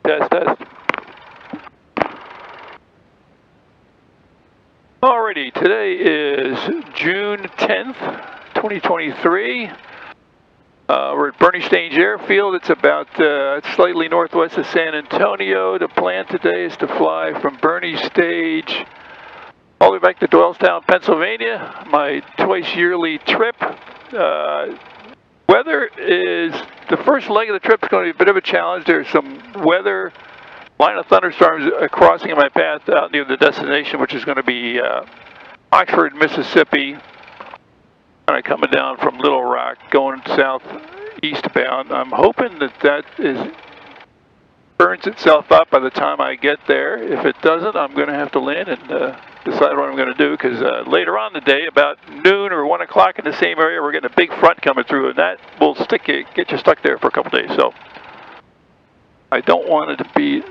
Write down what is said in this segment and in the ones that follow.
Test, test. Alrighty, today is June 10th, 2023. We're at Bernie Stange Airfield. It's about slightly northwest of San Antonio. The plan today is to fly from Bernie Stage all the way back to Doylestown, Pennsylvania, my twice yearly trip. Weather is, the first leg of the trip is going to be a bit of a challenge. There's some weather, line of thunderstorms crossing in my path out near the destination, which is going to be Oxford, Mississippi. Kind of coming down from Little Rock, going southeastbound. I'm hoping that burns itself up by the time I get there. If it doesn't, I'm going to have to land and decide what I'm going to do, because later on in the day, about noon or 1 o'clock in the same area, we're getting a big front coming through, and that will get you stuck there for a couple days. So I don't want it to be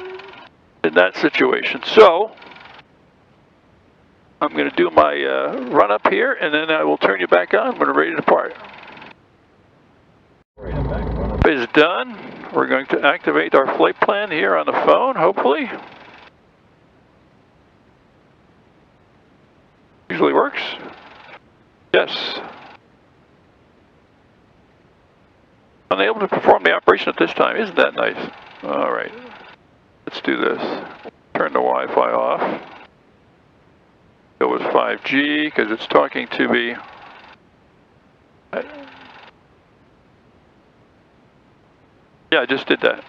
in that situation. So I'm going to do my run up here, and then I will turn you back on when we're ready to depart. Is done. We're going to activate our flight plan here on the phone, hopefully. Usually works. Yes. Unable to perform the operation at this time. Isn't that nice? All right. Let's do this. Turn the Wi-Fi off. Go with 5G because it's talking to me. Yeah, I just did that.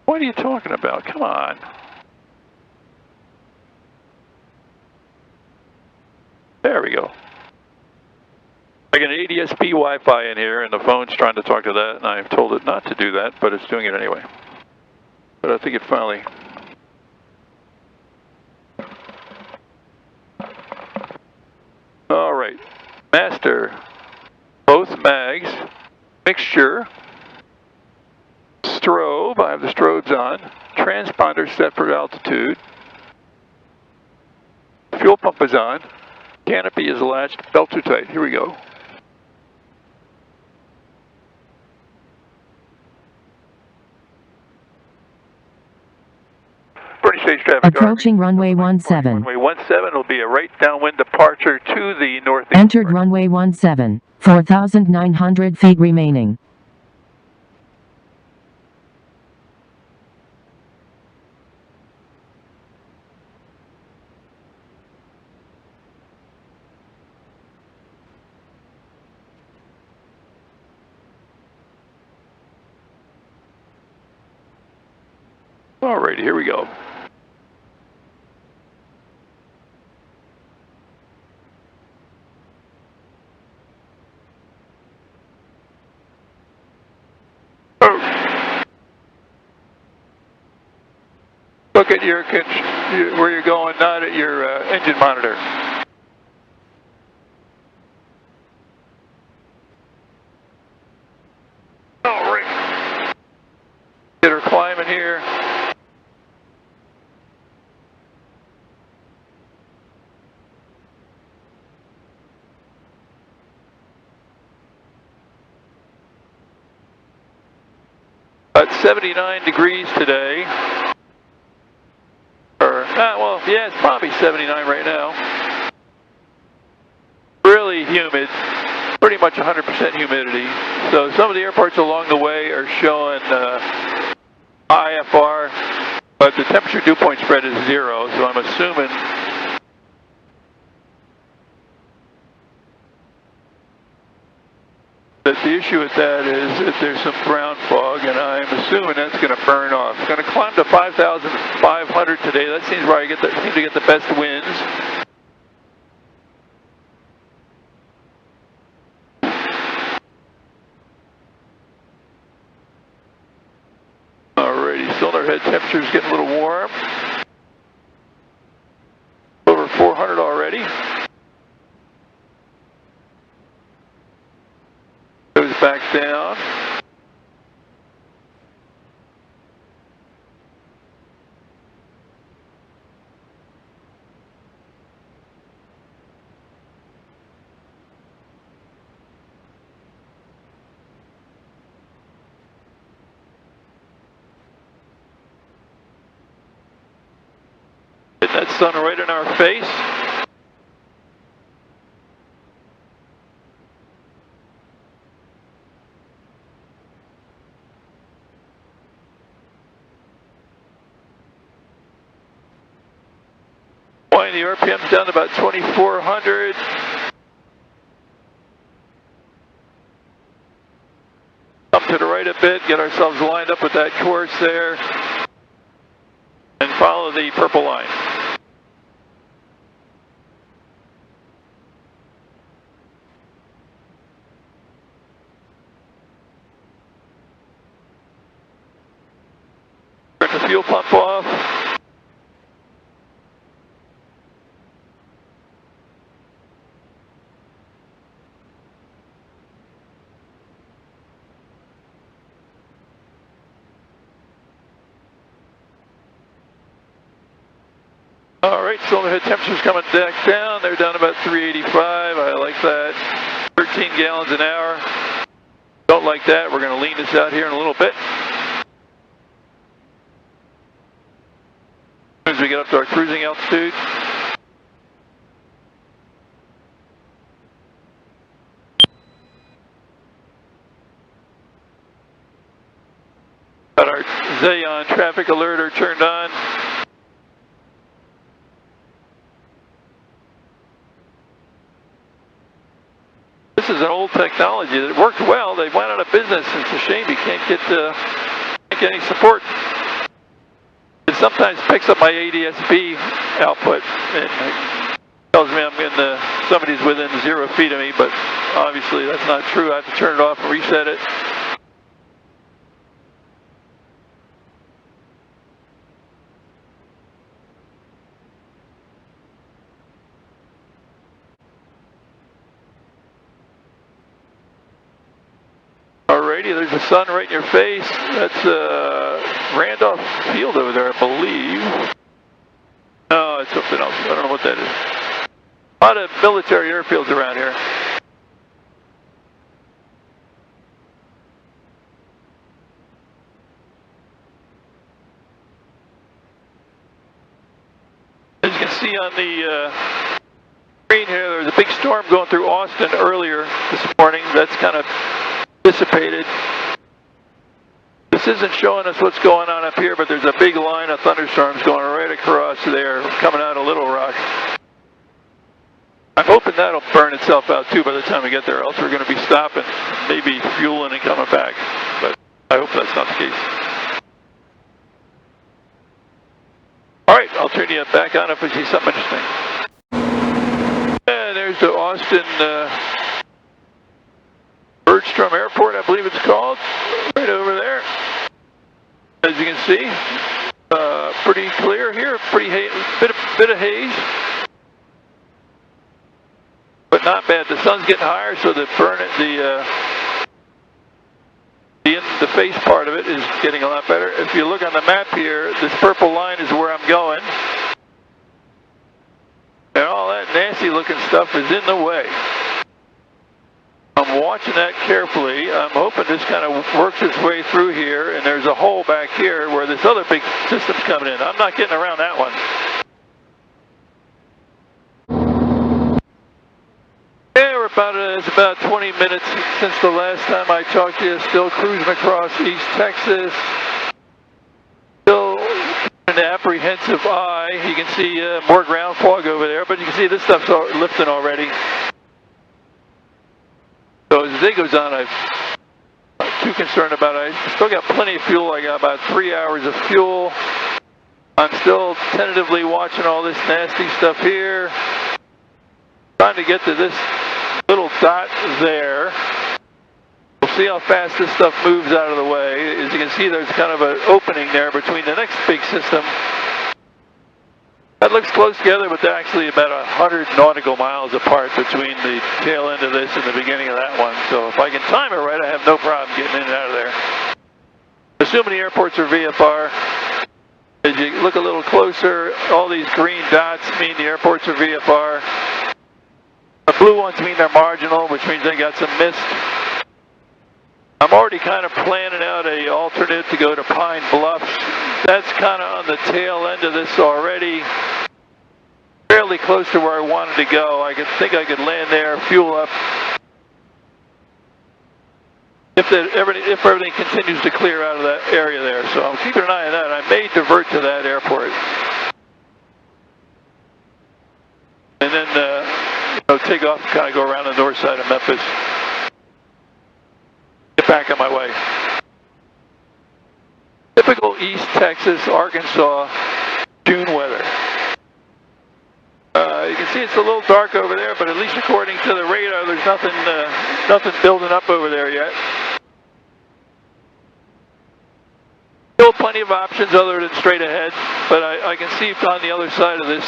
What are you talking about? Come on. There we go. I got an ADS-B Wi-Fi in here, and the phone's trying to talk to that, and I've told it not to do that, but it's doing it anyway. But I think it finally... All right. Master. Both mags. Mixture. Strobe. I have the strobes on. Transponder set for altitude. Fuel pump is on. Canopy is latched. Belt too tight. Here we go. Bernie Stage traffic. Approaching runway 17. Runway 17 will be a right downwind departure to the northeast. Entered runway 17. 4,900 feet remaining. Alrighty, here we go. Look at your where you're going, not at your engine monitor. All right. Get her climbing here. It's 79 degrees today. Well, yeah, it's probably 79 right now. Really humid, pretty much 100% humidity. So some of the airports along the way are showing IFR, but the temperature dew point spread is 0, so I'm assuming that the issue with that is that there's some ground fog, and I'm assuming that's going to burn off. Going to climb to 5,500 today. That seems where I seem to get the best winds. Alrighty, cylinder head temperature is getting a little warm. Over 400 already. Goes back down. that sun right in our face. The RPM's down to about 2,400. Up to the right a bit, get ourselves lined up with that course there, and follow the purple line. Turn the fuel pump off. Alright, cylinder head temperature's coming back down. They're down about 385. I like that. 13 gallons an hour. Don't like that. We're going to lean this out here in a little bit. As we get up to our cruising altitude. Got our Xeon traffic alerter turned on. This is an old technology that worked well. They went out of business. It's a shame you can't get any support. It sometimes picks up my ADS-B output and tells me somebody's within 0 feet of me, but obviously that's not true. I have to turn it off and reset it. Alrighty, there's the sun right in your face. That's Randolph Field over there, I believe. No, it's something else. I don't know what that is. A lot of military airfields around here. As you can see on the screen here, there was a big storm going through Austin earlier this morning. That's kind of dissipated. This isn't showing us what's going on up here, but there's a big line of thunderstorms going right across there, coming out of Little Rock. I'm hoping that'll burn itself out too by the time we get there, else we're going to be stopping, maybe fueling and coming back. But I hope that's not the case. Alright, I'll turn you back on if we see something interesting. And there's the Austin Bergstrom Airport, I believe it's called, right over there. As you can see, pretty clear here, bit of haze, but not bad. The sun's getting higher, so the face part of it is getting a lot better. If you look on the map here, this purple line is where I'm going, and all that nasty looking stuff is in the way. I'm watching that carefully. I'm hoping this kind of works its way through here, and there's a hole back here where this other big system's coming in. I'm not getting around that one. Yeah, it's about 20 minutes since the last time I talked to you. Still cruising across East Texas. Still an apprehensive eye. You can see more ground fog over there, but you can see this stuff's lifting already. So as the day goes on, I'm not too concerned about it. I still got plenty of fuel. I got about 3 hours of fuel. I'm still tentatively watching all this nasty stuff here. Trying to get to this little dot there. We'll see how fast this stuff moves out of the way. As you can see, there's kind of an opening there between the next big system. That looks close together, but they're actually about 100 nautical miles apart between the tail end of this and the beginning of that one. So if I can time it right, I have no problem getting in and out of there. Assuming the airports are VFR, as you look a little closer, all these green dots mean the airports are VFR. The blue ones mean they're marginal, which means they got some mist. I'm already kind of planning out an alternate to go to Pine Bluffs. That's kind of on the tail end of this already. fairly close to where I wanted to go. I think I could land there, fuel up. If everything continues to clear out of that area there. So I'm keeping an eye on that. I may divert to that airport. And then, take off and kind of go around the north side of Memphis. Get back on my way. Typical East Texas, Arkansas, June weather. You can see it's a little dark over there, but at least according to the radar, there's nothing building up over there yet. Still plenty of options other than straight ahead, but I can see on the other side of this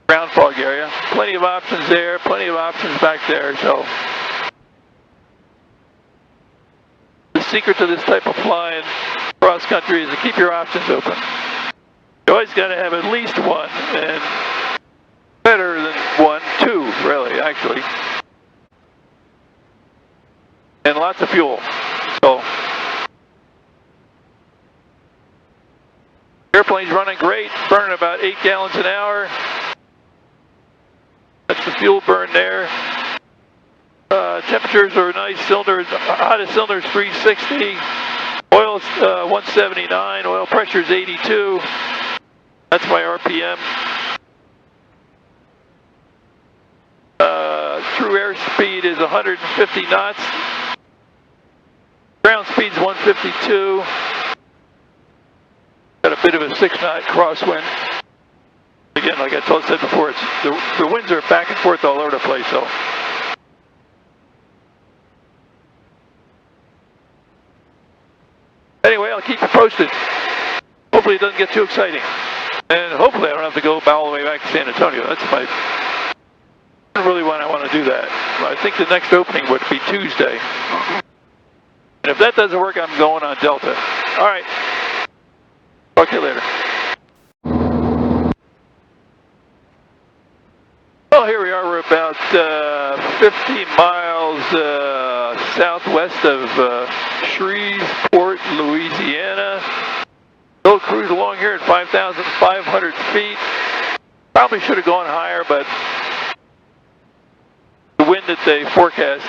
ground fog area. Plenty of options there, plenty of options back there. So the secret to this type of flying cross country is to keep your options open. You always got to have at least one, and better than one, two, really, actually. And lots of fuel. So airplane's running great, burning about 8 gallons an hour. That's the fuel burn there. Temperatures are nice. Cylinders, hottest cylinder is 360. Oil's 179. Oil pressure is 82. That's my RPM. True airspeed is 150 knots. Ground speed's 152. Got a bit of a 6-knot crosswind. Again, like I said before, the winds are back and forth all over the place. So anyway, I'll keep you posted. Hopefully it doesn't get too exciting. And hopefully I don't have to go all the way back to San Antonio. That's really when I want to do that. I think the next opening would be Tuesday. And if that doesn't work, I'm going on Delta. All right. Talk to you later. Well, here we are. We're about 15 miles southwest of Shreveport, Louisiana. We'll cruise along here at 5,500 feet. Probably should have gone higher, but the wind that they forecast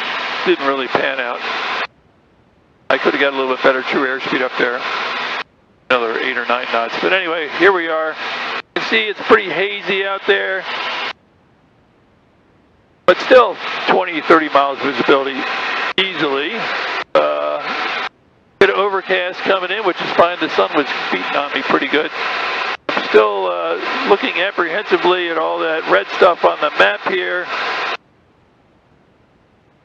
didn't really pan out. I could have got a little bit better true airspeed up there. Another 8 or 9 knots. But anyway, here we are. You can see it's pretty hazy out there. But still 20, 30 miles visibility easily. Bit of overcast coming in, which is fine. The sun was beating on me pretty good. I'm still looking apprehensively at all that red stuff on the map here.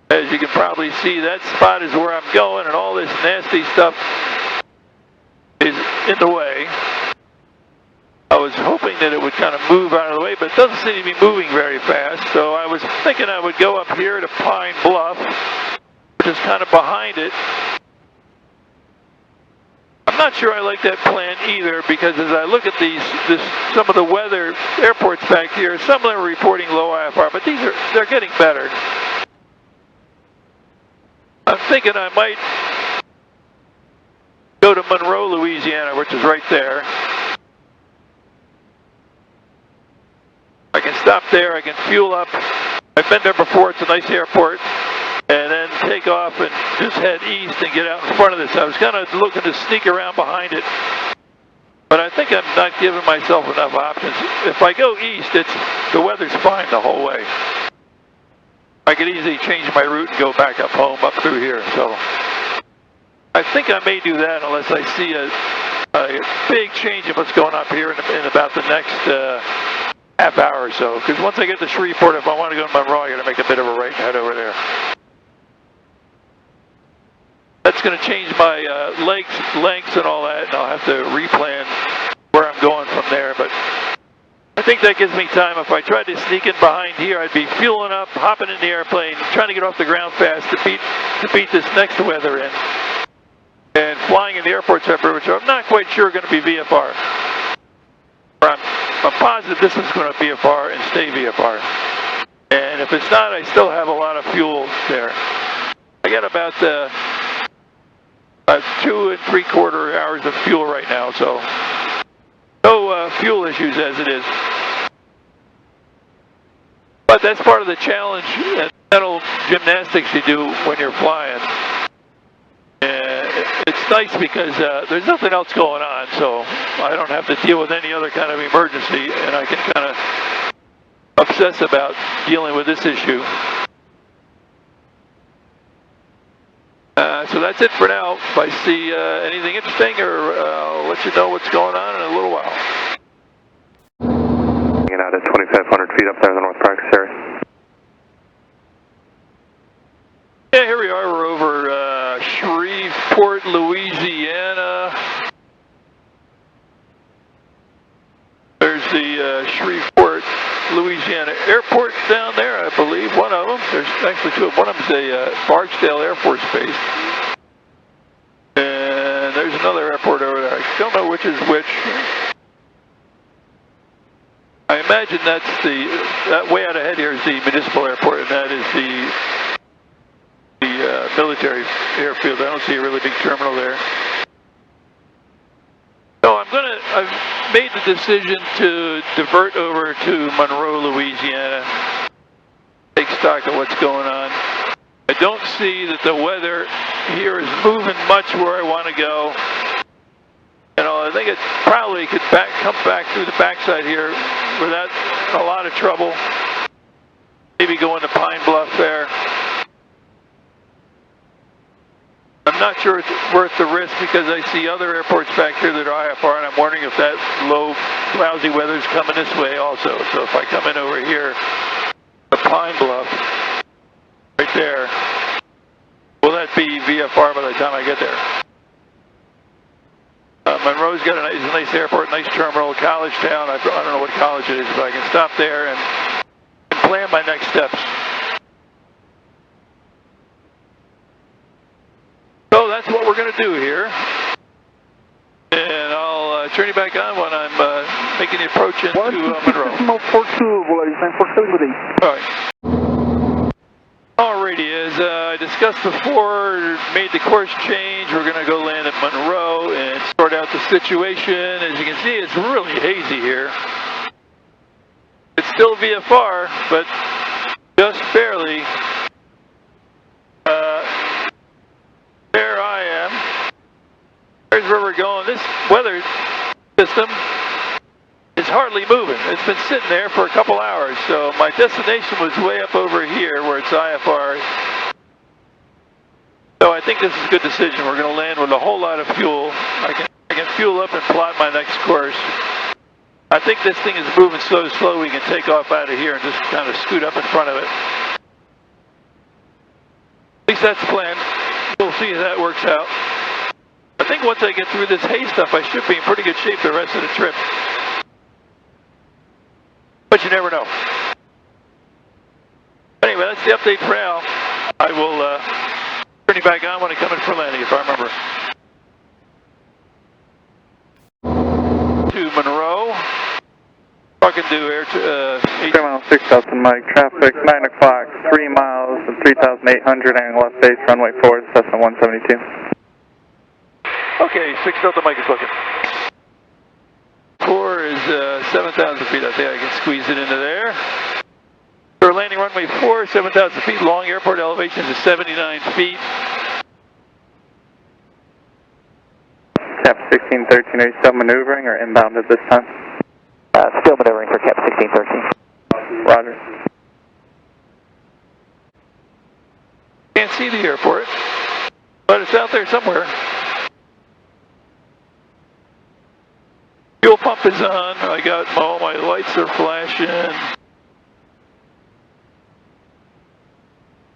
As you can probably see, that spot is where I'm going, and all this nasty stuff is in the way. I was hoping that it would kind of move out of the way, but it doesn't seem to be moving very fast. So I was thinking I would go up here to Pine Bluff, which is kind of behind it. I'm not sure I like that plan either, because as I look at some of the weather airports back here, some of them are reporting low IFR, but they're getting better. I'm thinking I might go to Monroe, Louisiana, which is right there. I can stop there, I can fuel up. I've been there before, it's a nice airport. And then take off and just head east and get out in front of this. I was kind of looking to sneak around behind it, but I think I'm not giving myself enough options. If I go east, the weather's fine the whole way. I could easily change my route and go back up home, up through here. So I think I may do that unless I see a big change in what's going up here in about the next half hour or so. Because once I get to Shreveport, if I want to go to Monroe, I got to make a bit of a right and head over there. That's going to change my lengths and all that, and I'll have to replan where I'm going from there. But I think that gives me time. If I tried to sneak in behind here, I'd be fueling up, hopping in the airplane, trying to get off the ground fast to beat this next weather in, and flying in the airport temper, which I'm not quite sure going to be VFR. I'm positive this is going to VFR and stay VFR. And if it's not, I still have a lot of fuel there. I got about 2 3/4 hours of fuel right now, so no fuel issues as it is. But that's part of the challenge and mental gymnastics you do when you're flying. And it's nice because there's nothing else going on, so I don't have to deal with any other kind of emergency, and I can kind of obsess about dealing with this issue. So that's it for now. If I see anything interesting, or I'll let you know what's going on in a little while. Get out at 2,500 feet up there in the North Practice area. Yeah, here we are. We're over Shreveport, Louisiana. There's the Shreveport, Louisiana Airport down there, I believe. One of them. There's actually two of them. One of them is a Barksdale Air Force Base. And there's another airport over there. I don't know which is which. I imagine that's that way out ahead here is the municipal airport, and that is the military airfield. I don't see a really big terminal there. So I've made the decision to divert over to Monroe, Louisiana, take stock of what's going on. I don't see that the weather here is moving much where I want to go. You know, I think it probably could come back through the backside here without a lot of trouble. Maybe go into Pine Bluff there. I'm not sure it's worth the risk because I see other airports back here that are IFR, and I'm wondering if that low, lousy weather's coming this way also. So if I come in over here, the Pine Bluff, right there, will that be VFR by the time I get there? Monroe's got a nice airport, nice terminal, college town. I don't know what college it is, but I can stop there and plan my next steps. So that's what we're going to do here. And I'll turn you back on when I'm making the approach into Monroe. All right. Alrighty, as I discussed before, made the course change. We're going to go land at Monroe and sort out the situation. As you can see, it's really hazy here. It's still VFR, but just barely. There I am. There's where we're going. This weather system is hardly moving. It's been sitting there for a couple hours. So my destination was way up over here where it's IFR. So I think this is a good decision. We're going to land with a whole lot of fuel. I can fuel up and plot my next course. I think this thing is moving so slow we can take off out of here and just kind of scoot up in front of it. At least that's the plan. We'll see how that works out. I think once I get through this hay stuff, I should be in pretty good shape the rest of the trip. But you never know. Anyway, that's the update for now. I will turn you back on when I come in for landing, if I remember. To Monroe. Talking to Air 3 miles, 6,000 Mike, traffic 9 o'clock, 3 miles and 3,800 and left base, runway 4, Cessna 172. Okay, 6 Delta Mike is looking. 4 is 7,000 feet. I think I can squeeze it into there. We're landing runway 4, 7,000 feet. Long airport elevation is 79 feet. Cap 1613, are you still maneuvering or inbound at this time? Still maneuvering for Cap 1613. Roger. Can't see the airport, but it's out there somewhere. Fuel pump is on. I got all my lights are flashing.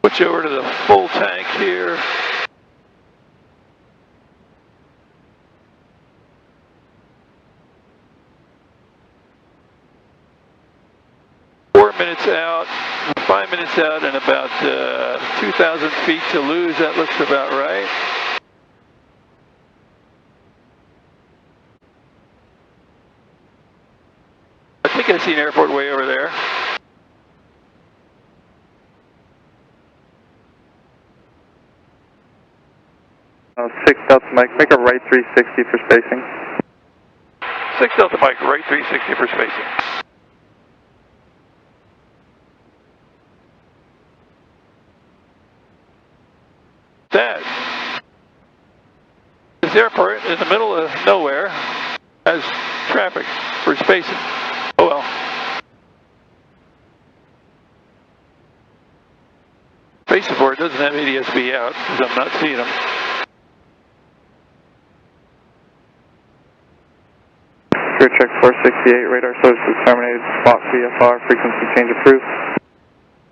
Switch over to the full tank here. Minutes out, 5 minutes out, and about 2,000 feet to lose. That looks about right. I think I see an airport way over there. Oh, 6 Delta Mike, make a right 360 for spacing. 6 Delta Mike, right 360 for spacing. airport in the middle of nowhere has traffic for spacing. Oh well. Space support doesn't have ADSB out because I'm not seeing them. Clear check 468, radar services terminated, squawk VFR, frequency change approved.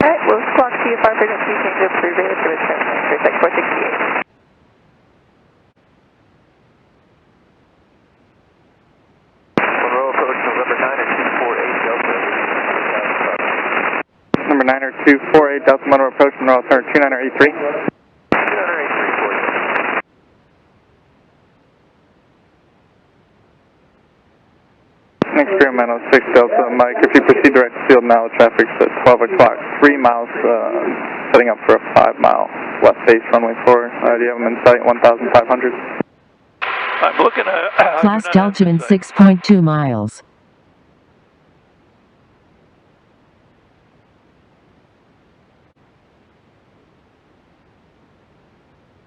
Alright, we'll squawk CFR frequency change approved, radar service terminated, clear check 468. Monroe approach November 9 or 248 Delta. Number 9 or 248, Delta Monroe approach, Monroe turn 2983. 2983, Experimental 6 Delta Mike, if you proceed direct to field now, traffic's at 12 o'clock, 3 miles, setting up for a 5-mile west base runway 4. Do you have them in sight, 1,500? I'm looking at... Class Delta in 6.2 miles.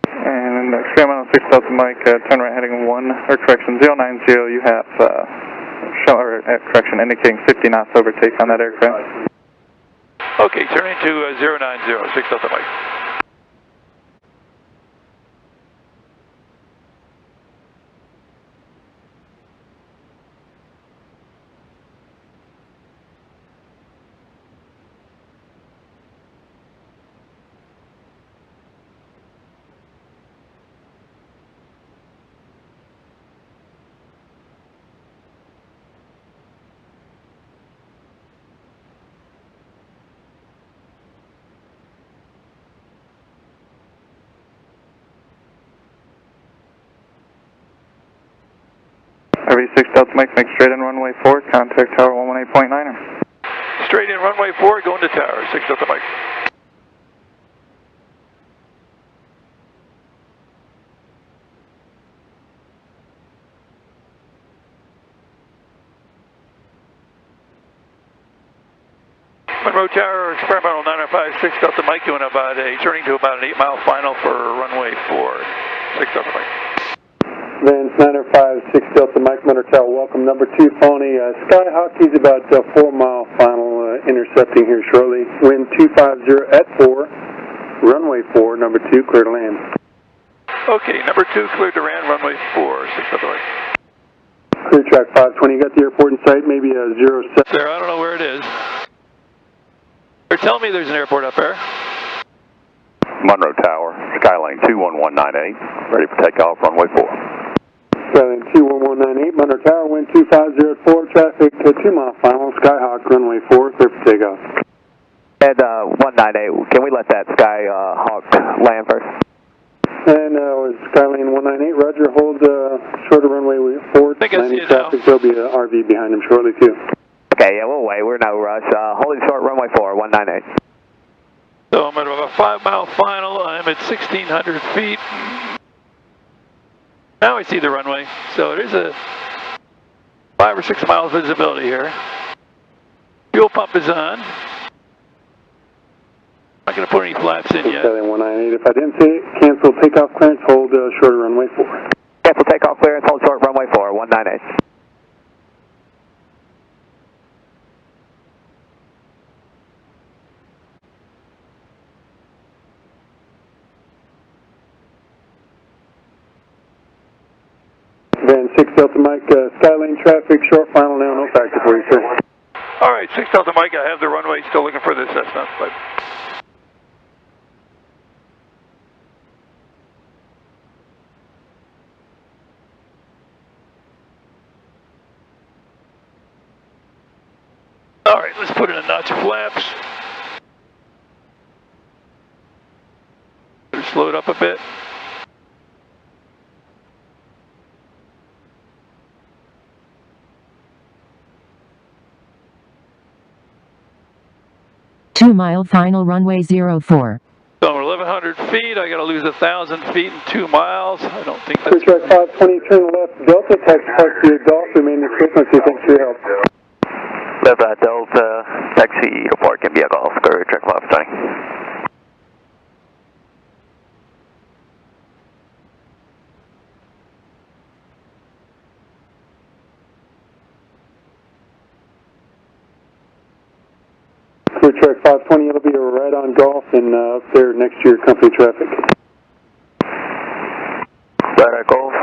And experimental 6 Delta Mike, turn right heading 1, or correction, 090, you have, correction, indicating 50 knots overtake on that aircraft. Okay, turning to 090, 6 Delta Mike. RV6 Delta Mike, make straight in runway 4, contact tower 118.9er. Straight in runway 4, going to tower, 6 Delta Mike. Monroe Tower, experimental 956 Delta Mike, turning to about an 8-mile final for runway 4, 6 Delta Mike. Vans 956 Delta Mike, Monroe Tower, welcome. Number 2, Pony. Skyhawk, he's about 4-mile final, intercepting here shortly. Wind 250 at 4, runway 4, number 2, clear to land. Okay, number 2 cleared to land, runway 4, 6 Delta Mike. Clear track 520, you got the airport in sight, maybe a 07. There, I don't know where it is. They're telling me there's an airport up there. Monroe Tower, Skyline 21198, ready for takeoff, runway 4. Skyline 21198, Monroe Tower, wind 250 at 4, traffic 2-mile final, Skyhawk, runway 4, clear for takeoff. And 198, can we let that Skyhawk land first? And Skyline 198, roger, hold shorter runway 4, I think I see it traffic, now. there'll be an RV behind him shortly too. Okay, yeah, we'll wait, we're no rush. Holding short, runway 4, 198. So I'm at a 5-mile final. I'm at 1,600 feet. Now I see the runway. So it is a 5 or 6 miles visibility here. Fuel pump is on. Not going to put any flaps in yet. Skyline 198, if I didn't see it, cancel takeoff clearance, hold shorter runway 4. Cancel takeoff clearance, hold short, runway 4, 198. Van 6 Delta Mike, Skyline traffic, short final now, no factor for you, sir. All right, 6 Delta Mike, I have the runway, still looking for this Cessna. But all right, let's put in a notch of flaps. Slow it up a bit. Two-mile final runway 04. So I'm at 1,100 feet. I got to lose 1,000 feet in 2 miles. I don't think that's... Clear track 520, turn left, Delta, taxi park to your Golf, remain in frequency, thanks for your help. Delta, taxi to park in via Golf, clear track 520. Clear track 520, it'll be right on Golf and up there next to your company traffic. Right at Golf,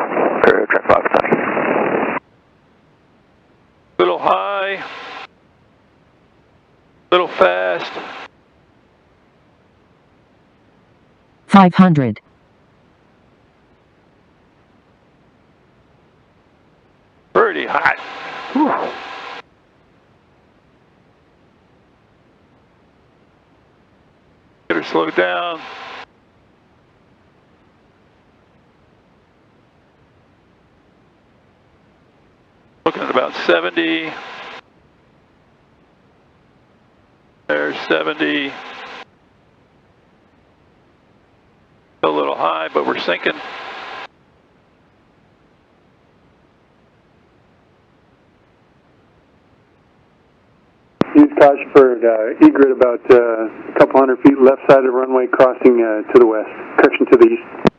clear track 520. Little high, little fast. 500. Pretty hot. Whew. Get her slowed down. Looking at about 70. There's 70. A little high, but we're sinking. Use caution for egret about a couple hundred feet left side of the runway, crossing to the west, correction to the east.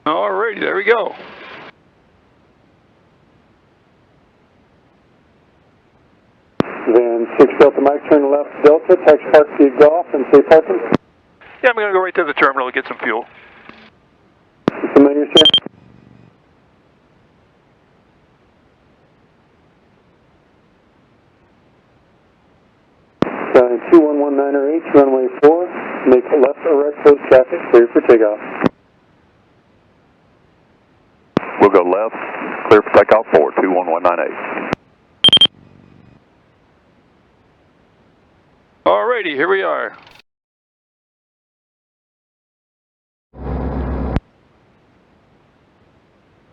Alrighty, there we go. Then 6 Delta Mike, turn left Delta, taxi park to Golf and safe parking. Yeah, I'm going to go right to the terminal to get some fuel. Familiar, sir? Sign 2119RH, runway 4, make a left direct close traffic, clear for takeoff. We'll go left, clear for takeoff 4, 21198. Alrighty, here we are.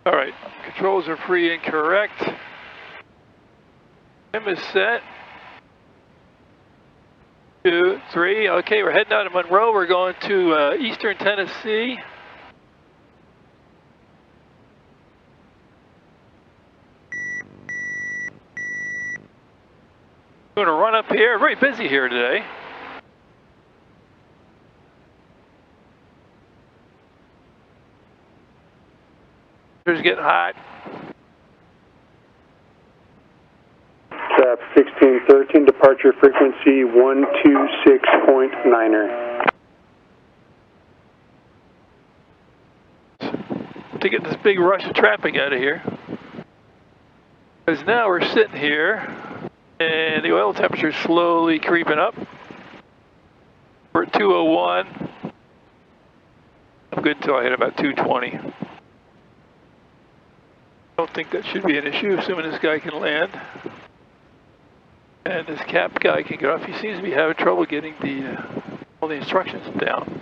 Alright, controls are free and correct. Time is set. 2, 3. Okay, we're heading out of Monroe. We're going to Eastern Tennessee. Going to run up here. Very busy here today. It's getting hot. Trap 1613, departure frequency 126.9er. To get this big rush of traffic out of here. Because now we're sitting here and the oil temperature is slowly creeping up. We're at 201. I'm good until I hit about 220. I don't think that should be an issue, assuming this guy can land. And this cap guy can get off. He seems to be having trouble getting all the instructions down.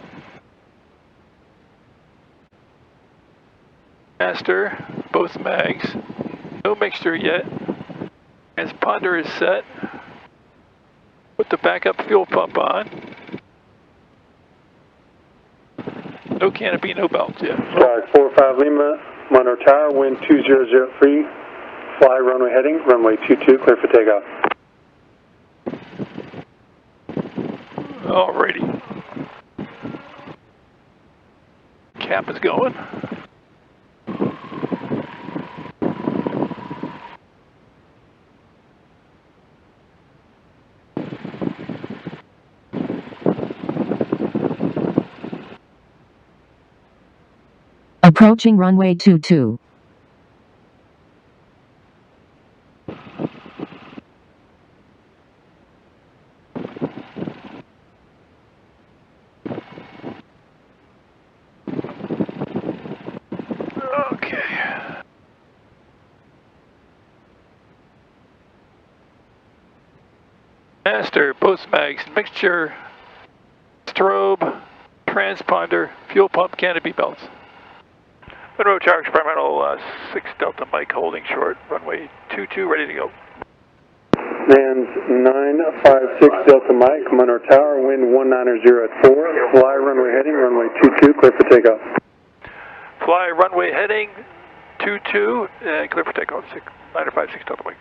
Master, both mags. No mixture yet. Transponder is set. Put the backup fuel pump on. No canopy, no belts yet. Sky 45 Lima, Monroe Tower, wind 2003, fly runway heading, runway 22, clear for takeoff. Alrighty. Cap is going. Approaching runway 22. Okay. Master, both mags, mixture, strobe, transponder, fuel pump, canopy belts. Monroe Tower Experimental 6 Delta Mike holding short, runway 22, ready to go. Vans 956 Delta Mike, Monroe Tower, wind 190 at 4. Fly runway heading, runway 22, clear for takeoff. Fly runway heading 22 and clear for takeoff. 956 Delta Mike.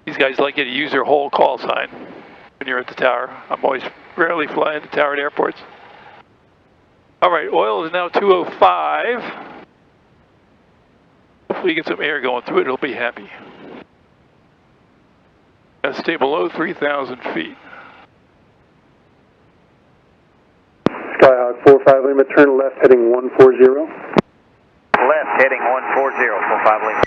These guys like you to use their whole call sign when you're at the tower. I'm always rarely flying the tower at airports. All right, oil is now 205. Hopefully you get some air going through it, it'll be happy. Gotta stay below 3,000 feet. Skyhawk 45 Lima, turn left heading 140. Left heading 140, 45 Lima.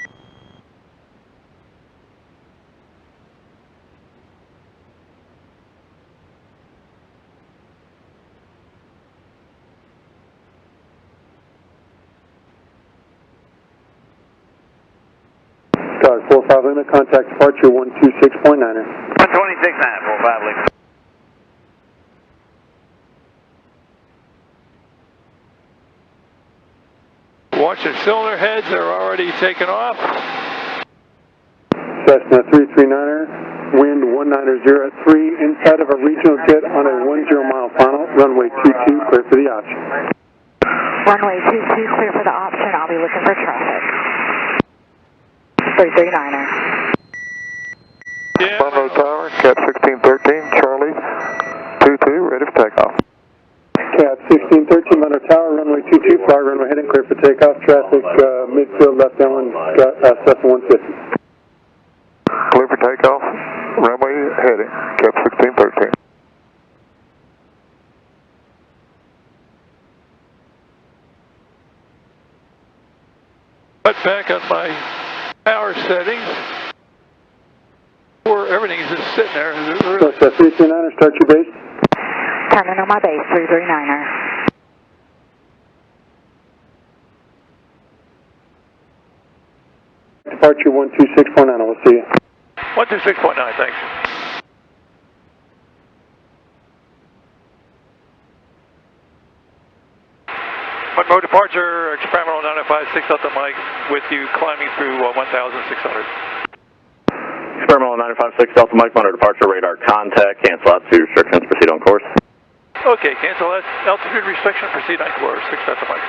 Skyhawk 45 Lima, contact departure 126.9er. 126.9, 45 Lima. Watch the cylinder heads, they're already taken off. Cessna 339er, wind 190 at 3, inside of a regional jet on a 10-mile final, runway 22, clear for the option. Runway 22, clear for the option. I'll be looking for traffic. 339er. Yeah. Monroe Tower, Cat 1613, Charlie 22, ready for takeoff. Cat 1613, Monroe Tower, runway 22, fly runway heading, clear for takeoff, traffic midfield left downwind, Cessna 150. Clear for takeoff, runway heading, Cat 1613. Cut back on my power settings. Or everything is just sitting there. So, 339er, start your base. Turning on my base, 339er. Departure 126.9, we'll see you. 126.9, thanks. Monroe departure, experimental 956 Delta Mike with you climbing through 1,600. Experimental 956 Delta Mike, Monroe departure, radar contact, cancel altitude restrictions, proceed on course. Okay, cancel altitude restriction, proceed on course, 6 Delta Mike.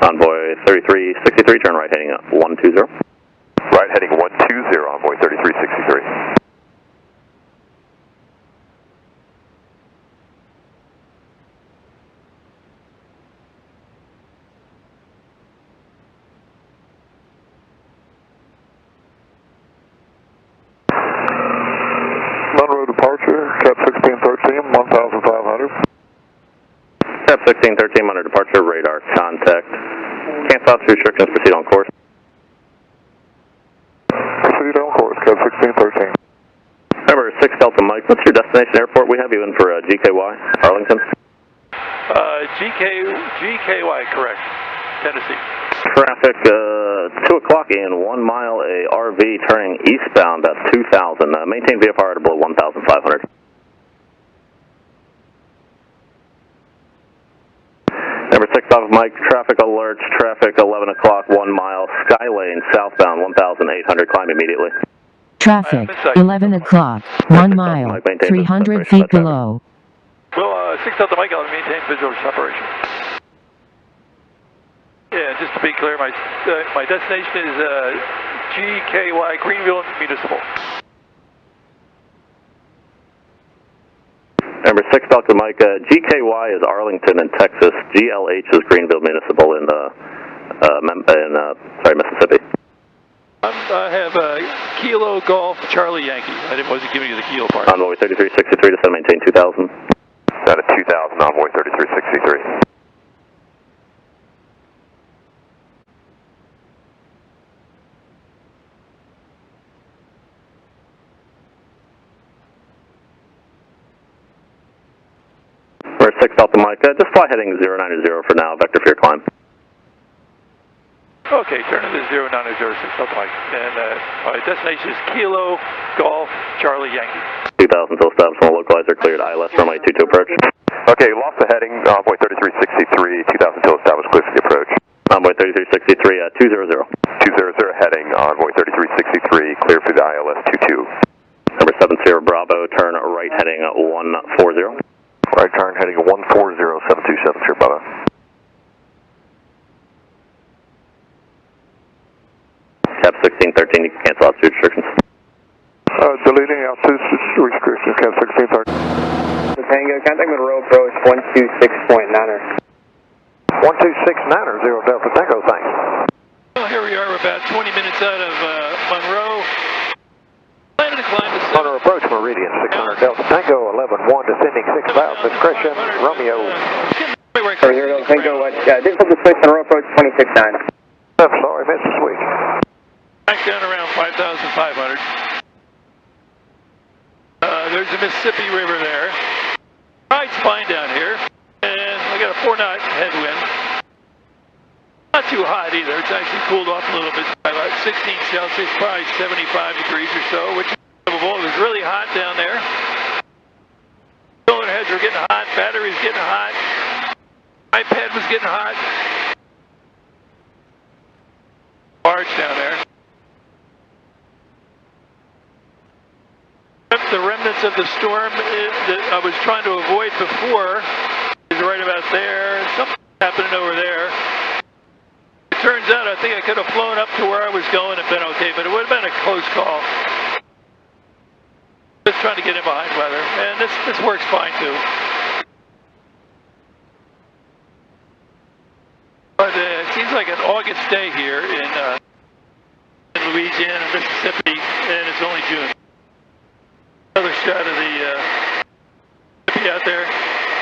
Envoy 3363, turn right heading 120. Right heading 120, Envoy 3363. Monroe departure, Cat 1613, 1,500. Cap 1613, Monroe departure, radar contact. Cancel altitude restrictions, proceed on course. Proceed on course, Cat 1613. Remember, 6 Delta Mike, what's your destination airport? We have you in for GKY, Arlington. GKY, correct. Tennessee. Traffic, 2 o'clock in 1 mile, a RV turning eastbound at 2,000. Maintain VFR at below 1,500. Number 6 off of Mike, traffic alerts, traffic 11 o'clock, 1 mile, Skylane southbound 1,800, climb immediately. Traffic, 11 o'clock, 1 mile, 300 feet below. Well, 6 Delta Mike, I'll maintain visual separation. Yeah, just to be clear, my destination is GKY, Greenville Municipal. Number 6 Delta Mike, GKY is Arlington in Texas, GLH is Greenville Municipal in Mississippi. I have Kilo Golf Charlie Yankee. I wasn't giving you the Kilo part. Envoy 3363, descend maintain 2,000. Down at 2,000, Envoy 3363. Number 6 Delta Mike, just fly heading 090 for now, vector for your climb. Okay, turn to the 09006 Delta Mike. And my destination is Kilo Golf Charlie Yankee. 2,000 till established on the localizer, cleared ILS runway 22 approach. Okay, lost the heading, envoy 3363, 2000 till established, clear for the approach. Envoy 3363, 200. 200 heading, envoy 3363, clear for the ILS 22. Number 7 Sierra Bravo, turn right heading 140. Right turn heading 140, 727 Sierra Bravo. Cap 1613, you can cancel altitude restrictions. Deleting altitude restrictions, Cap 1613. Tango, contact Monroe approach 126.9er. 126.9er, 0 Delta Tango, thanks. Well, here we are, we're about 20 minutes out of Monroe. Planning to climb to Monroe approach, Meridian 600 Delta Tango, 11-1, descending 6,000, discretion, Romeo. Here Delta Tango, digital display Monroe approach 26.9. I'm sorry, missed the switch. Back down around 5,500. There's the Mississippi River there. Ride's fine down here, and I got a 4-knot headwind. Not too hot either. It's actually cooled off a little bit by about 16 Celsius, probably 75 degrees or so, which is livable. It was really hot down there. Cylinder heads were getting hot, batteries getting hot, iPad was getting hot. Large down there. The remnants of the storm that I was trying to avoid before is right about there. Something happening over there. It turns out I think I could have flown up to where I was going and been okay, but it would have been a close call. Just trying to get in behind weather, and this works fine too. But it seems like an August day here in Louisiana, Mississippi, and it's only June. Another shot of the Mississippi out there.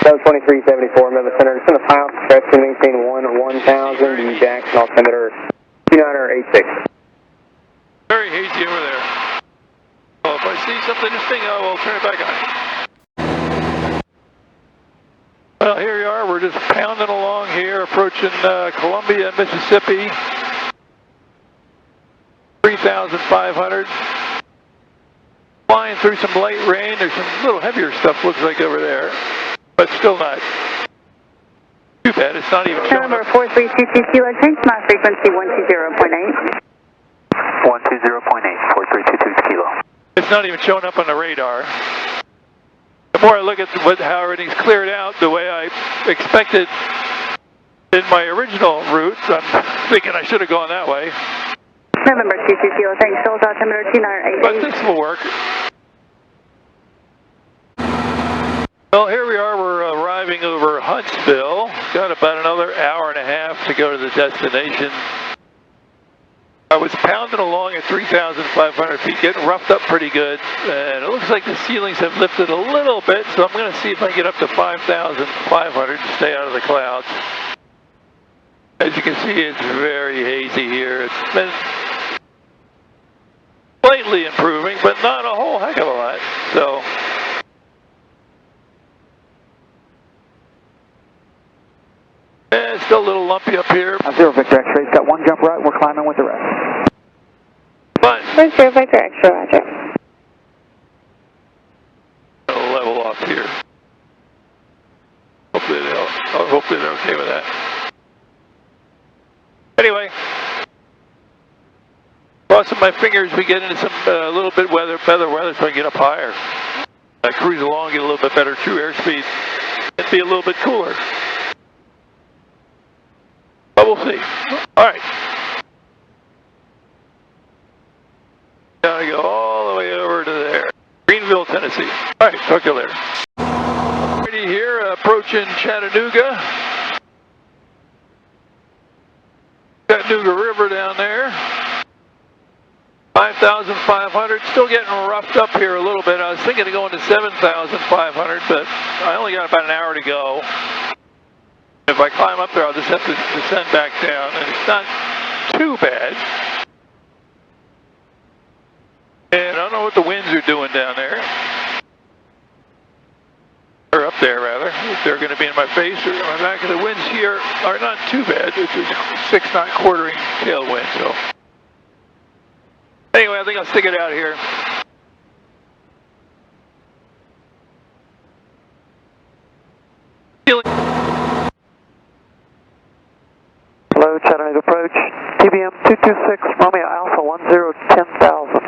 2374, Memphis Center. Just in the final stretch to maintain 1000, the Jackson altimeter 2986. Very hazy over there. Well, if I see something interesting, I will turn it back on. Well, here we are. We're just pounding along here, approaching Columbia, Mississippi. 3,500. Flying through some light rain. There's some little heavier stuff looks like over there, but still not too bad. It's not even showing Number up. 4322 Kilo, change my frequency 120.8. 120.8, 4322 Kilo. It's not even showing up on the radar. The more I look at how everything's cleared out the way I expected in my original route, I'm thinking I should have gone that way. November 22 Kilo, thanks, Souls altimeter 2988. But this will work. Well, here we are. We're arriving over Huntsville. Got about another hour and a half to go to the destination. I was pounding along at 3,500 feet, getting roughed up pretty good, and it looks like the ceilings have lifted a little bit, so I'm going to see if I can get up to 5,500 to stay out of the clouds. As you can see, it's very hazy here. It's been slightly improving, but not a whole heck of a lot. So, it's still a little lumpy up here. 0 Victor X-ray, got one jump right, we're climbing with the rest. But 0 Victor Extra, roger. I'll level off here. Hopefully they're okay with that. Anyway, crossing my fingers, we get into some a little bit better weather, so I can get up higher. I cruise along, get a little bit better true airspeed, and be a little bit cooler. But we'll see. All right. Now I go all the way over to there, Greenville, Tennessee. All right, talk to you later. Already here, approaching Chattanooga. Chattanooga River down there. 5,500. Still getting roughed up here a little bit. I was thinking of going to 7,500, but I only got about an hour to go. If I climb up there, I'll just have to descend back down, and it's not too bad. And I don't know what the winds are doing down there. Or up there, rather. If they're going to be in my face or in my back. The winds here are not too bad. It's a 6-knot quartering tailwind, so. Anyway, I think I'll stick it out here. 226 Romeo Alpha 1010,000.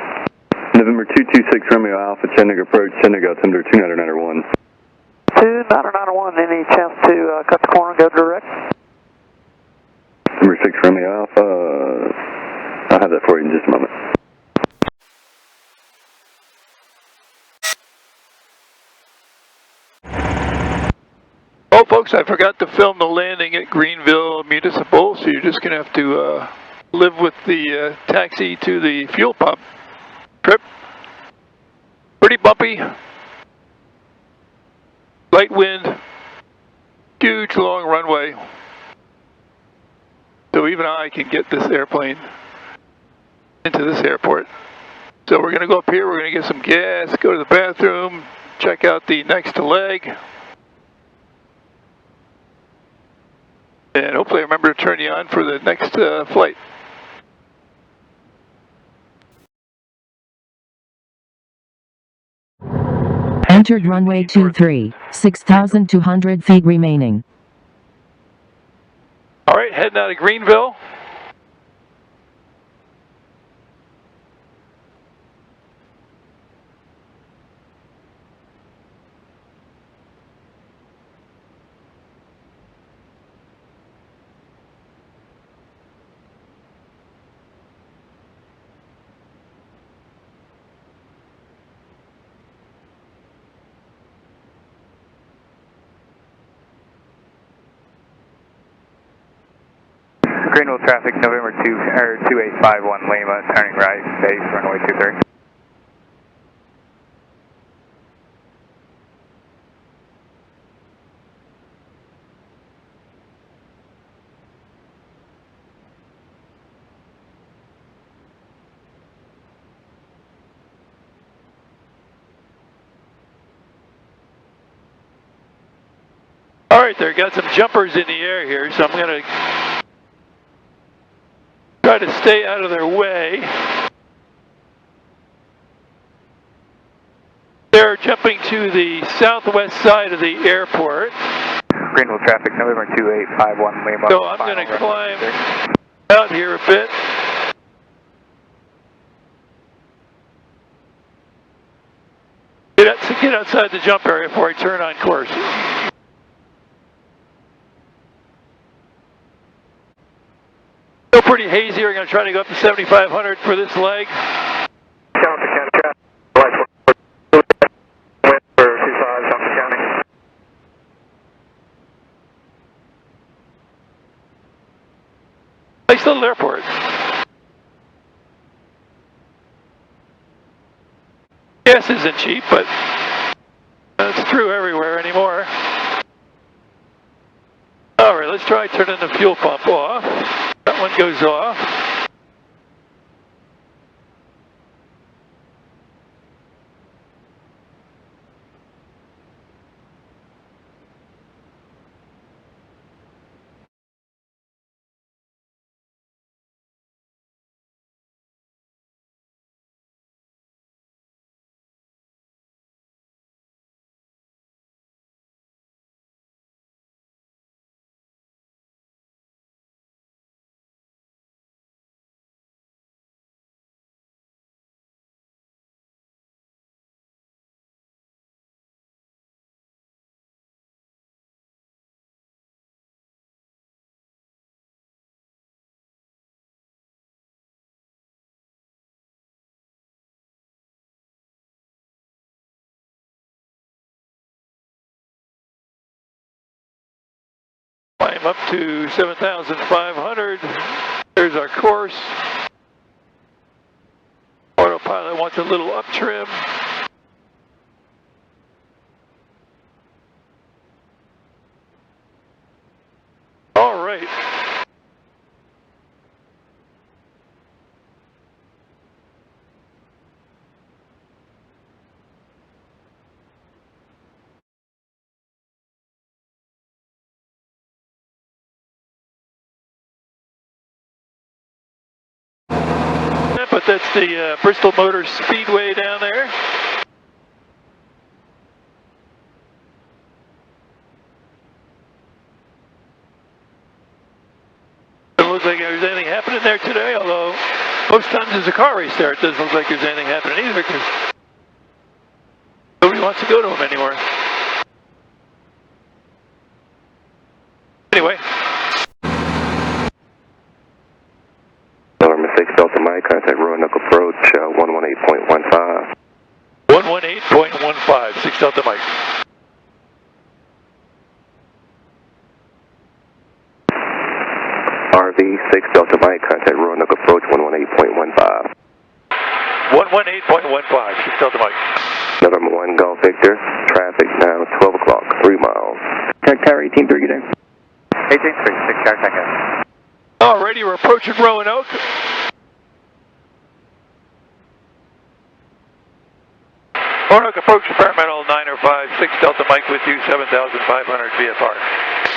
November 226 Romeo Alpha, Chattanooga approach, Chattanooga altimeter 2991. 2991, any chance to cut the corner and go direct? Number 6 Romeo Alpha, I'll have that for you in just a moment. Oh, folks, I forgot to film the landing at Greenville Municipal, so you're just going to have to live with the taxi to the fuel pump trip. Pretty bumpy, light wind, huge long runway. So even I can get this airplane into this airport. So we're going to go up here, we're going to get some gas, go to the bathroom, check out the next leg. And hopefully I remember to turn you on for the next flight. Entered runway 23, 6,200 feet remaining. All right, heading out of Greenville. Greenville traffic, November 2851 Lima, turning right, base, runway 23. All right, there, got some jumpers in the air here, so I'm going to try to stay out of their way. They're jumping to the southwest side of the airport. Greenville traffic, November 2851 Lima. So I'm going to climb out here a bit. Get outside the jump area before I turn on course. Still pretty hazy. We're going to try to go up to 7,500 for this leg. Nice little airport. Gas isn't cheap, but that's true everywhere anymore. All right, let's try turning the fuel pump off. That one goes off. Climb up to 7,500. There's our course. Autopilot wants a little up trim. All right. But that's the Bristol Motor Speedway down there. look like there's anything happening there today, although most times there's a car race there. It doesn't look like there's anything happening either because nobody wants to go to them anymore. Anyway. November 6 Delta Mike, contact Roanoke Approach, 118.15. 118.15, 6 Delta Mike. RV6 Delta Mike, contact Roanoke Approach, 118.15. 118.15, 6 Delta Mike. November 1 Golf Victor, traffic now 12 o'clock, 3 miles. Tech Tower 18-3, good day. 18-3, 6 Tower Tango. Alrighty, we're approaching Roanoke. Roanoke approach, Environmental 905, 6 Delta Mike with you, 7,500 VFR.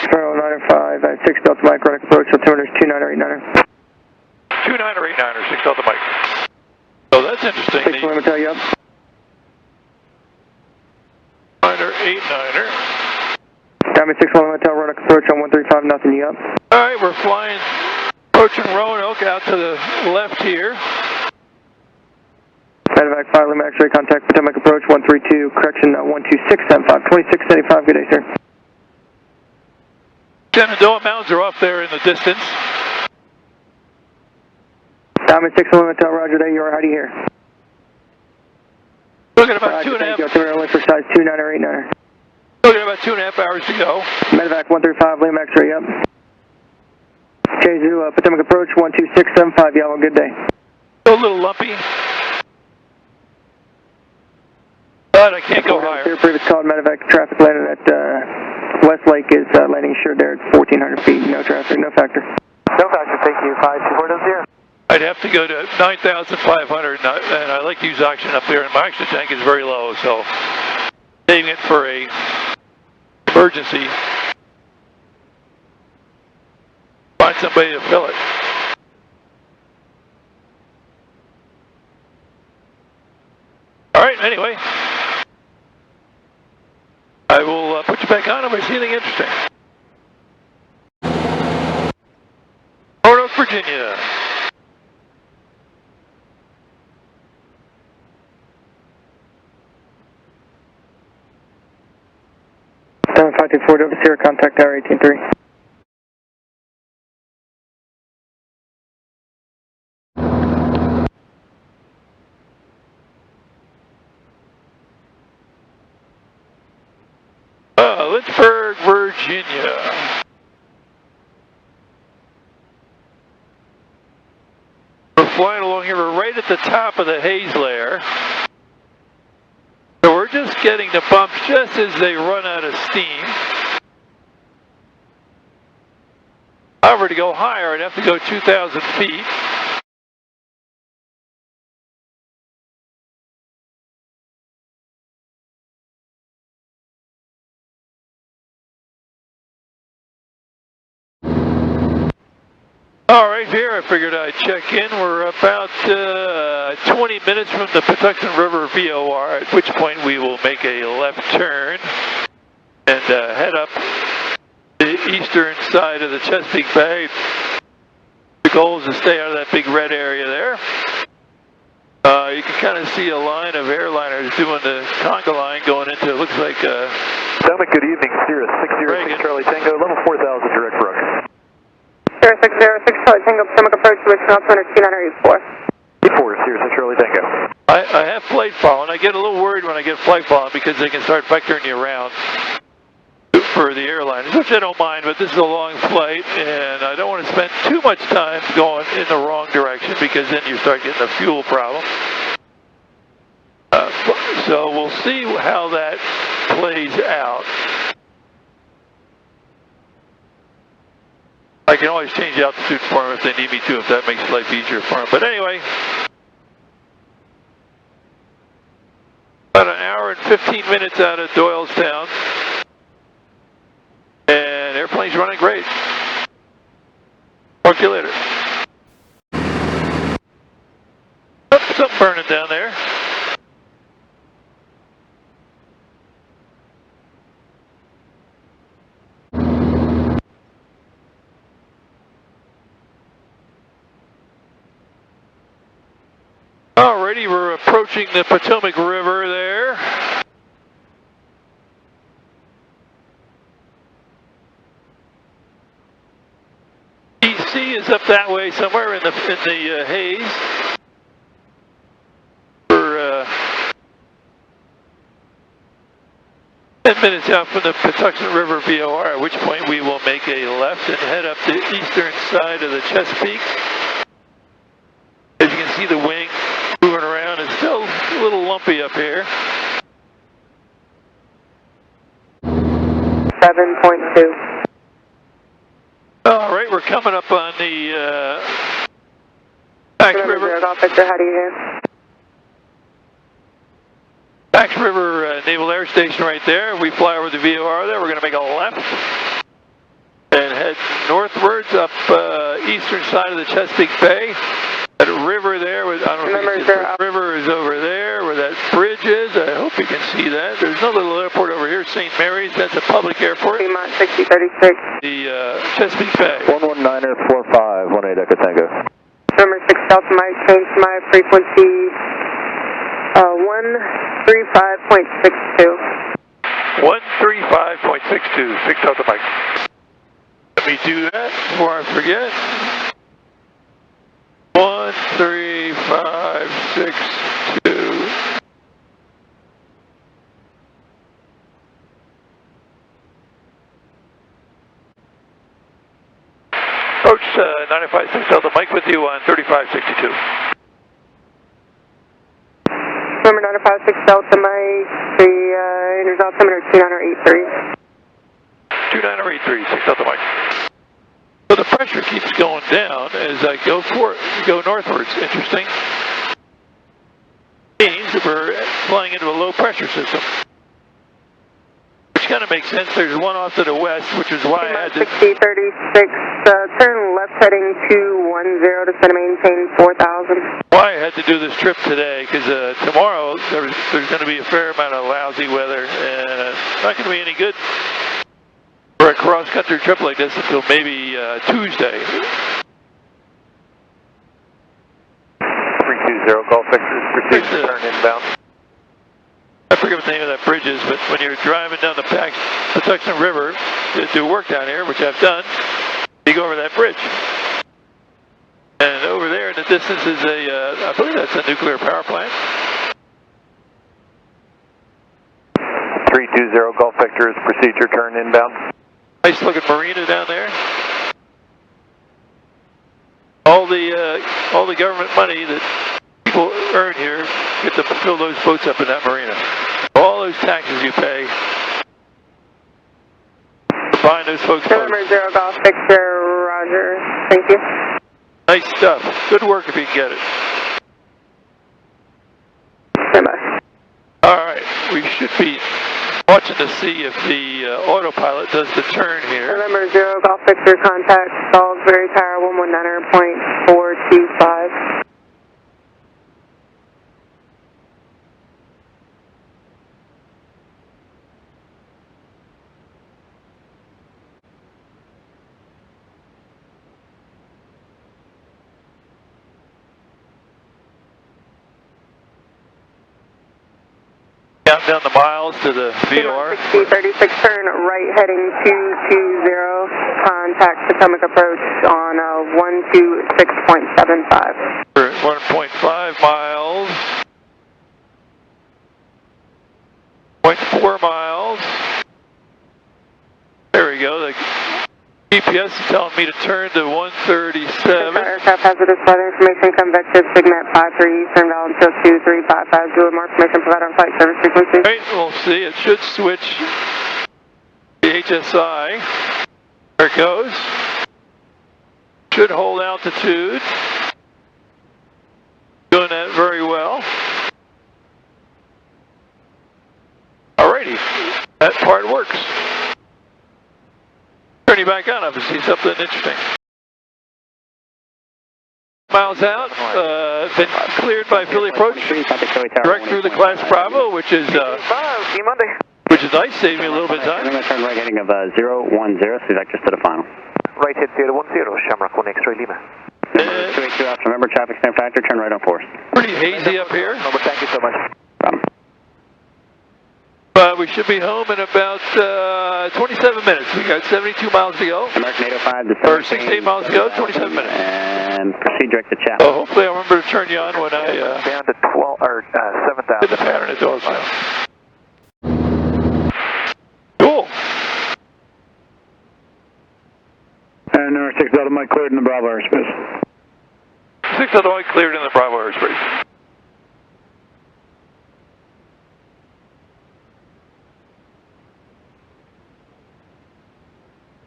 Environmental 905, 6 Delta Mike, Roanoke approach, altimeter 29er. 29er, 89er, 6 Delta Mike. So that's interesting. 6 1 tell you up. 89er. Diamond 6 1 Hotel, Roanoke approach on 135, nothing, you up. Alright, we're flying, approaching Roanoke out to the left here. Medevac 5, Lima X-ray, contact Potomac approach 132, correction 12675, 2675, good day, sir. Shenandoah Mountains are off there in the distance. Diamond 6 1 Hotel, Roger, day, you are, how do you hear? Looking at about Roger, 2.5. thank you, altimeter length for size 29er, 89er. Looking at about 2.5 hours to go. Medevac 135, Lima X-ray, up. Kzu, Potomac approach 12675, yellow, good day. Still a little lumpy. But I can't go higher. Here, previous call, Medevac traffic landing at Westlake is landing assured there at 1,400 feet, no traffic, no factor. No factor, thank you, 52400. I'd have to go to 9,500, and I like to use oxygen up there, and my oxygen tank is very low, so saving it for a emergency. Find somebody to fill it. All right, anyway. I will put you back on if I see anything interesting. Roanoke, Virginia. Diamond 524, over Sierra, contact Tower 18-3. Lynchburg, Virginia. We're flying along here. We're right at the top of the haze layer. So we're just getting the bumps just as they run out of steam. However, to go higher, I'd have to go 2,000 feet. All right, here I figured I'd check in. We're about 20 minutes from the Patuxent River VOR, at which point we will make a left turn and head up the eastern side of the Chesapeake Bay. The goal is to stay out of that big red area there. You can kind of see a line of airliners doing the conga line going into, it looks like... Dominic, good evening, Sierra 606 Charlie Tango, level 4000 direct approach. 0606 Charlie Tango, Potomac approach, original altimeter 2984. 84, Sierra 6 Charlie Tango. I have flight following. I get a little worried when I get flight following because they can start vectoring you around for the airliners, which I don't mind, but this is a long flight and I don't want to spend too much time going in the wrong direction because then you start getting a fuel problem. So we'll see how that plays out. I can always change the altitude for them if they need me to, if that makes life easier for them. But anyway, about an hour and 15 minutes out of Doylestown, and airplane's running great. Talk to you later. Oh, something burning down there. Alrighty, we're approaching the Potomac River there. DC is up that way somewhere in the haze. We're 10 minutes out from the Patuxent River VOR, at which point we will make a left and head up the eastern side of the Chesapeake. As you can see, the wing moving around is still a little lumpy up here. 7.2. All right, we're coming up on the Pax River. Officer, how do you hear? Pax River Naval Air Station right there. We fly over the VOR there. We're going to make a left and head northwards up eastern side of the Chesapeake Bay. That river there, I don't know if you can see the river is over there where that bridge is. I hope you can see that. There's no little airport over here, St. Mary's. That's a public airport. Fremont 6036. The Chesapeake Bay. 119er 45, 18 Echo Tango. Number 6 Delta Mike, change my frequency 135.62. 135.62, 6 Delta Mike. Let me do that before I forget. 135.62. Approach 95.6 Delta Mike with you on 35.62. Number 956 Delta Mike, the enters altimeter 2983. 2983, 6 Delta Mike. So the pressure keeps going down as I go northwards. Interesting. Means that we're flying into a low pressure system. Which kind of makes sense. There's one off to the west, which is why I had to... 6036, turn left heading 210, descend and maintain 4000. Why I had to do this trip today, because tomorrow there's going to be a fair amount of lousy weather, and it's not going to be any good for a cross-country trip like this until maybe Tuesday. 320, Golf Victor, proceed to turn inbound. I forget what the name of that bridge is, but when you're driving down the Patuxent River to do work down here, which I've done, you go over that bridge. And over there in the distance is I believe that's a nuclear power plant. 320, Golf Victor, proceed to turn inbound. Nice looking marina down there. All the government money that people earn here get to fill those boats up in that marina. All those taxes you pay to buying those folks' boats. Number 0 Golf Victor, roger. Thank you. Nice stuff. Good work if you can get it. Goodbye. All right, we should be watching to see if the autopilot does the turn here. Number 0 Golf Victor, contact Salisbury Tower 119.425. Down the miles to the VOR. 6036, turn right heading 220, contact Potomac approach on 126.75. 1.5 miles. 0.4 miles. There we go. The GPS is telling me to turn to 137. Aircraft hazardous weather information, convective, Signet 53, Eastern Valentine 2355, do more information provided on flight service frequency. Right, we'll see. It should switch the HSI. There it goes. Should hold altitude. Doing that very well. Alrighty, that part works. Turn you back on if you see something interesting. Miles out, been cleared by Philly Approach, direct through the Class Bravo, which is nice, saving me a little bit of time. I'm going to turn right heading of 010, so vectors to the final. Right head 010, Shamrock 1 X-ray Lima. Number 282 out, remember traffic stand factor, turn right on 4. Pretty hazy up here. Number, thank you so much. But we should be home in about 27 minutes. We got 72 miles to go. American 805 to 17. Or 68 miles to go, 27 minutes. And proceed direct to Chapel. So hopefully I'll remember to turn you on when I Down to 12 or 7,000. get the pattern at Doylestown. Cool. And number 6 Delta Mike cleared in the Bravo airspace. 6 Illinois cleared in the Bravo airspace.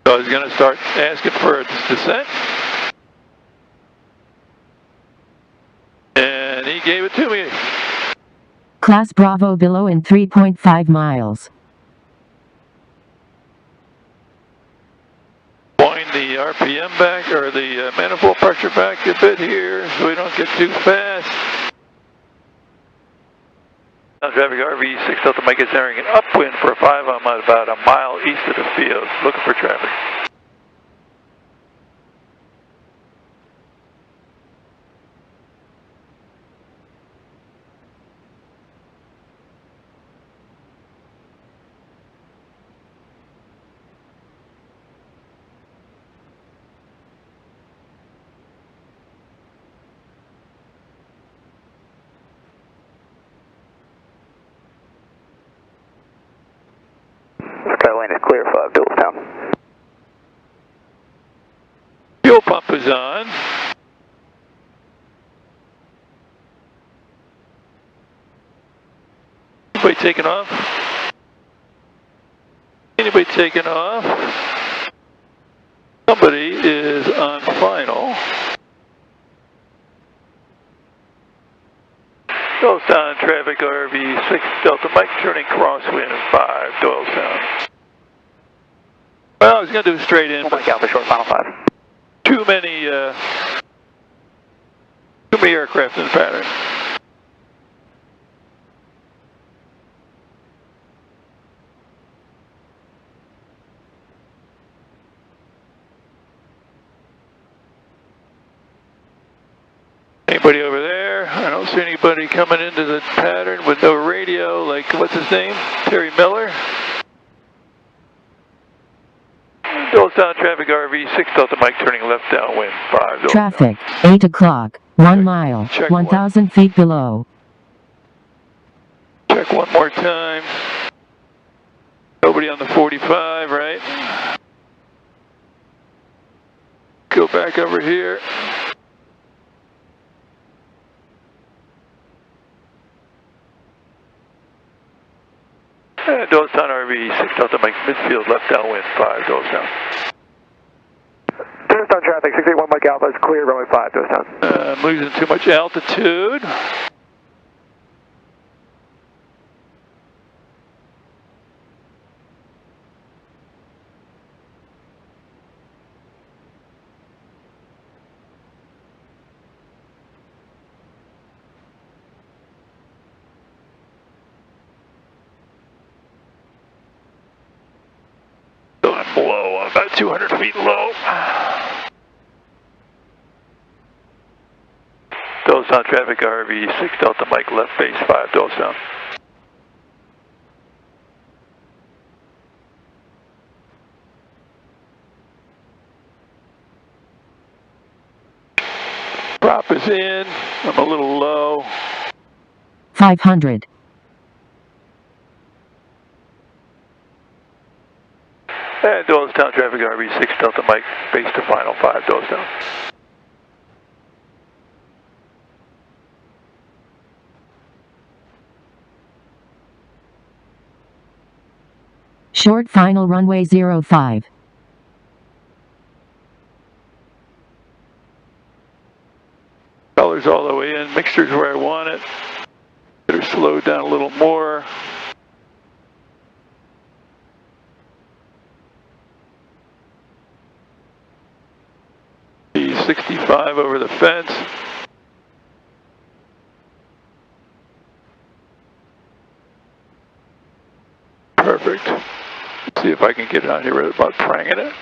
So I was going to start asking for a descent. And he gave it to me. Class Bravo below in 3.5 miles. Wind the RPM back, or the manifold pressure back a bit here so we don't get too fast. Now traffic RV6 Delta Mike is entering an upwind for a 5. I'm at about a mile east of the field, looking for traffic. Carolina clear 5 Doylestown. Fuel pump is on. Anybody taking off? Anybody taking off? Somebody is on final. Doylestown traffic RV6 Delta Mike turning crosswind 5 Doylestown. Well, I was going to do a straight in, but Alpha short final 5. too many aircraft in the pattern. Anybody over there? I don't see anybody coming into the pattern with no radio, like, what's his name? Terry Miller? Doylestown traffic RV6 Delta Mike turning left downwind 5. Traffic, 8 o'clock, 1 mile, 1,000 feet below. Check one more time. Nobody on the 45, right? Go back over here. And Doylestown RV6 Delta Mike midfield left downwind 5 Doylestown. Doylestown traffic 681 Mike Alpha is clear, runway 5 Doylestown. I'm losing too much altitude. I'm low, I'm about 200 feet low. Doylestown traffic RV6 Delta Mike left base 5 Doylestown. Prop is in, I'm a little low. 500. And Doylestown traffic RV6 Delta Mike base to final 5 Doylestown. Short final runway 05. Colors all the way in, mixture's where I want it. Better slow down a little more. E65 over the fence. Perfect. Let's see if I can get out here without pranging it.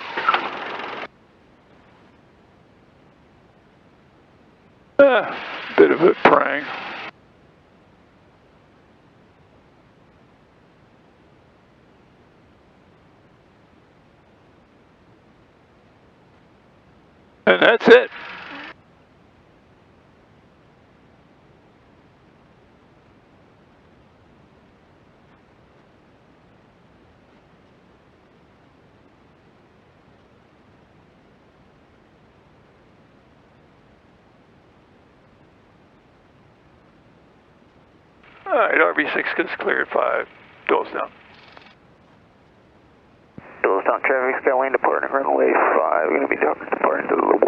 Bit of a prang. And that's it. All right, RV6 gets clear at 5. Doylestown. Doylestown traffic, Skylane departing runway 5. We're going to be departing to the